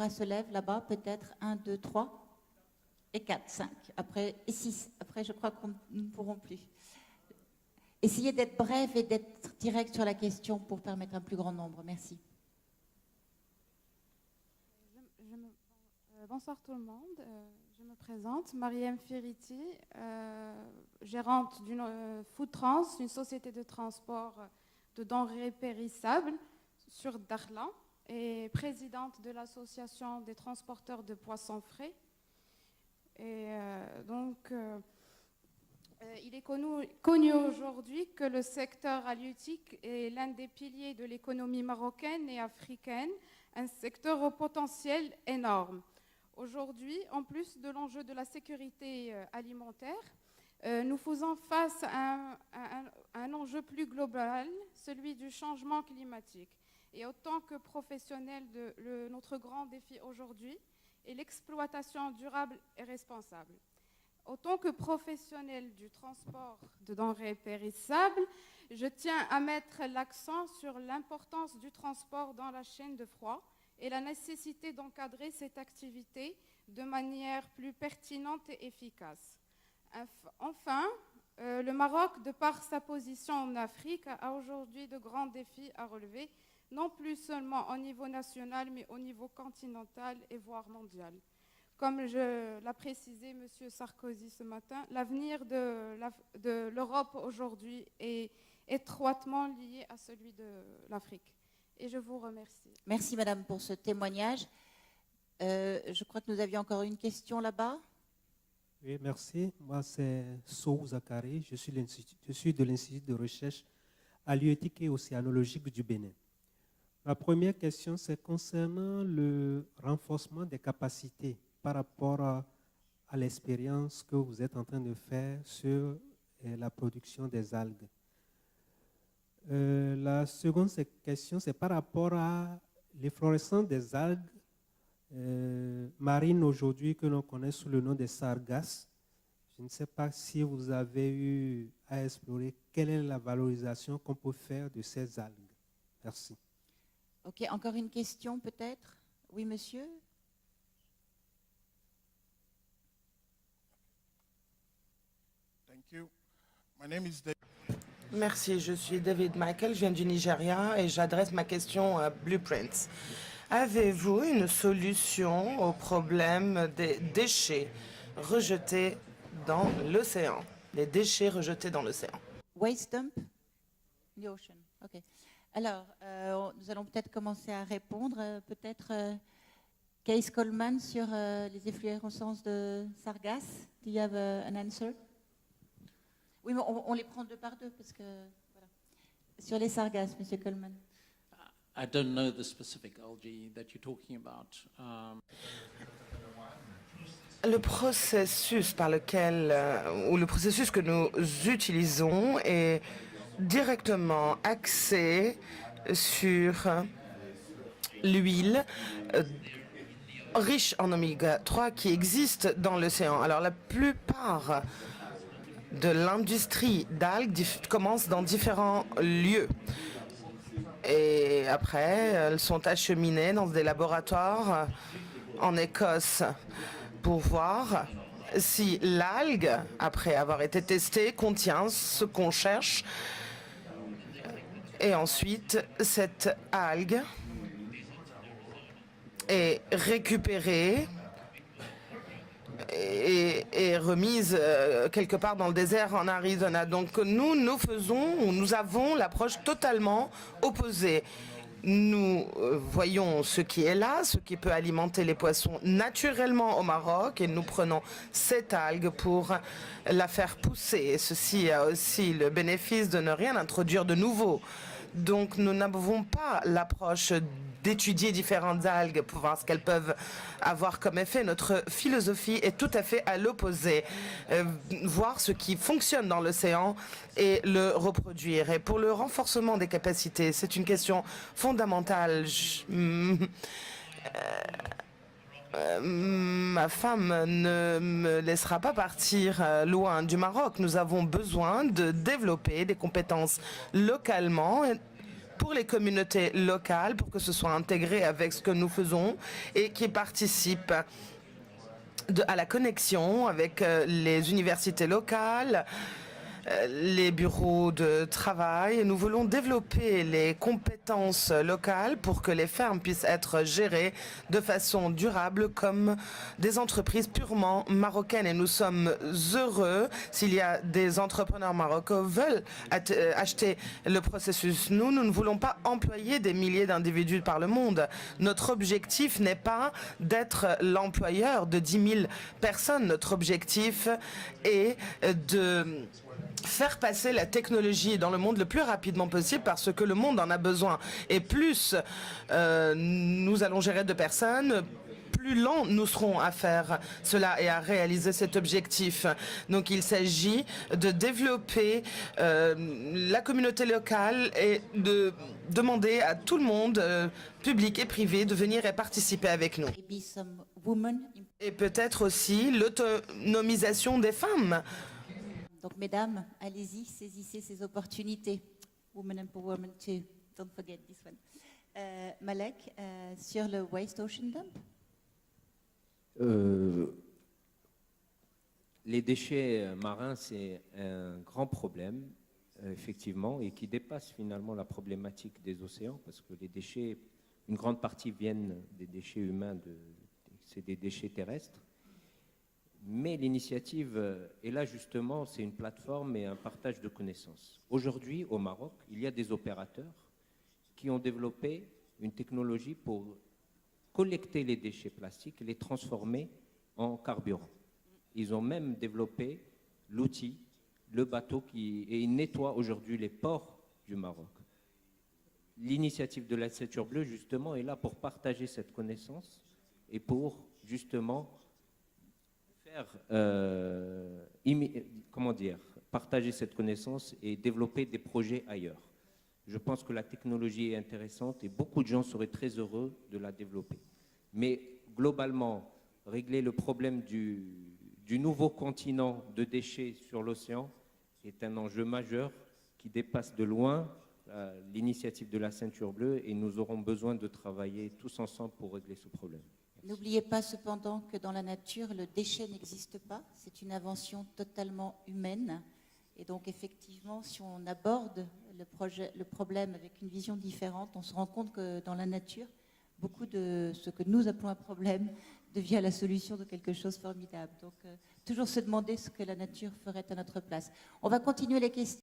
bras se lèvent là-bas, peut-être 1, 2, 3 et 4, 5. Après, et 6. Après, je crois qu'on ne pourront plus. Essayez d'être bref et d'être direct sur la question pour permettre un plus grand nombre. Merci. Bonsoir tout le monde. Je me présente, Mariam Feriti, gérante d'une Food Trans, une société de transport de denrées périssables sur Dakhla et présidente de l'association des transporteurs de poissons frais. Et il est connu aujourd'hui que le secteur halieutique est l'un des piliers de l'économie marocaine et africaine, un secteur au potentiel énorme. Aujourd'hui, en plus de l'enjeu de la sécurité alimentaire, nous faisons face à un enjeu plus global, celui du changement climatique. Et autant que professionnels, notre grand défi aujourd'hui est l'exploitation durable et responsable. Autant que professionnel du transport de denrées périssables, je tiens à mettre l'accent sur l'importance du transport dans la chaîne de froid et la nécessité d'encadrer cette activité de manière plus pertinente et efficace. Enfin, le Maroc, de par sa position en Afrique, a aujourd'hui de grands défis à relever, non plus seulement au niveau national, mais au niveau continental et voire mondial. Comme l'a précisé M. Sarkozy ce matin, l'avenir de l'Europe aujourd'hui est étroitement lié à celui de l'Afrique. Et je vous remercie. Merci Madame pour ce témoignage. Je crois que nous avions encore une question là-bas. Oui, merci. Moi, c'est Sou Zakari. Je suis de l'Institut de recherche halieutique et océanologique du Bénin. Ma première question, c'est concernant le renforcement des capacités par rapport à l'expérience que vous êtes en train de faire sur la production des algues. La seconde question, c'est par rapport à l'efflorescence des algues marines aujourd'hui que l'on connaît sous le nom des sargasses. Je ne sais pas si vous avez eu à explorer quelle est la valorisation qu'on peut faire de ces algues. Merci. Ok, encore une question peut-être? Oui, monsieur? Thank you. My name is David. Merci, je suis David Michael, je viens du Nigeria et j'adresse ma question à Blueprints. Avez-vous une solution au problème des déchets rejetés dans l'océan? Les déchets rejetés dans l'océan. Waste dump? The ocean. Ok. Alors, nous allons peut-être commencer à répondre. Peut-être Case Coleman sur les efflorescences de sargasses. Do you have an answer? Oui, mais on les prend deux par deux parce que voilà. Sur les sargasses, Monsieur Coleman. I don't know the specific algae that you're talking about. Le processus par lequel, ou le processus que nous utilisons est directement axé sur l'huile riche en oméga 3 qui existe dans l'océan. Alors la plupart de l'industrie d'algues commence dans différents lieux. Et après, elles sont acheminées dans des laboratoires en Écosse pour voir si l'algue, après avoir été testée, contient ce qu'on cherche. Et ensuite, cette algue est récupérée et remise quelque part dans le désert en Arizona. Donc nous avons l'approche totalement opposée. Nous voyons ce qui est là, ce qui peut alimenter les poissons naturellement au Maroc, et nous prenons cette algue pour la faire pousser. Et ceci a aussi le bénéfice de ne rien introduire de nouveau. Donc nous n'avons pas l'approche d'étudier différentes algues pour voir ce qu'elles peuvent avoir comme effet. Notre philosophie est tout à fait à l'opposé. Voir ce qui fonctionne dans l'océan et le reproduire. Et pour le renforcement des capacités, c'est une question fondamentale. Ma femme ne me laissera pas partir loin du Maroc. Nous avons besoin de développer des compétences localement pour les communautés locales, pour que ce soit intégré avec ce que nous faisons et qui participe à la connexion avec les universités locales, les bureaux de travail. Nous voulons développer les compétences locales pour que les fermes puissent être gérées de façon durable comme des entreprises purement marocaines. Et nous sommes heureux s'il y a des entrepreneurs marocains veulent acheter le processus. Nous ne voulons pas employer des milliers d'individus par le monde. Notre objectif n'est pas d'être l'employeur de 10 000 personnes. Notre objectif est de faire passer la technologie dans le monde le plus rapidement possible parce que le monde en a besoin. Et plus nous allons gérer de personnes, plus lents nous serons à faire cela et à réaliser cet objectif. Donc il s'agit de développer la communauté locale et de demander à tout le monde, public et privé, de venir et participer avec nous. Maybe some women. Et peut-être aussi l'autonomisation des femmes. Donc, mesdames, allez-y, saisissez ces opportunités. Women Empowerment too. Don't forget this one. Malek, sur le Waste Ocean Dump. Les déchets marins, c'est un grand problème, effectivement, et qui dépasse finalement la problématique des océans, parce que les déchets, une grande partie viennent des déchets humains, c'est des déchets terrestres. Mais l'initiative est là justement, c'est une plateforme et un partage de connaissances. Aujourd'hui, au Maroc, il y a des opérateurs qui ont développé une technologie pour collecter les déchets plastiques et les transformer en carburant. Ils ont même développé l'outil, le bateau et ils nettoient aujourd'hui les ports du Maroc. L'initiative de la Ceinture Bleue, justement, est là pour partager cette connaissance et pour justement partager cette connaissance et développer des projets ailleurs. Je pense que la technologie est intéressante et beaucoup de gens seraient très heureux de la développer. Mais globalement, régler le problème du nouveau continent de déchets sur l'océan est un enjeu majeur qui dépasse de loin l'initiative de la Ceinture Bleue et nous aurons besoin de travailler tous ensemble pour régler ce problème. N'oubliez pas cependant que dans la nature, le déchet n'existe pas. C'est une invention totalement humaine. Et donc, effectivement, si on aborde le problème avec une vision différente, on se rend compte que dans la nature, beaucoup de ce que nous appelons un problème devient la solution de quelque chose de formidable. Donc, toujours se demander ce que la nature ferait à notre place. On va continuer les questions.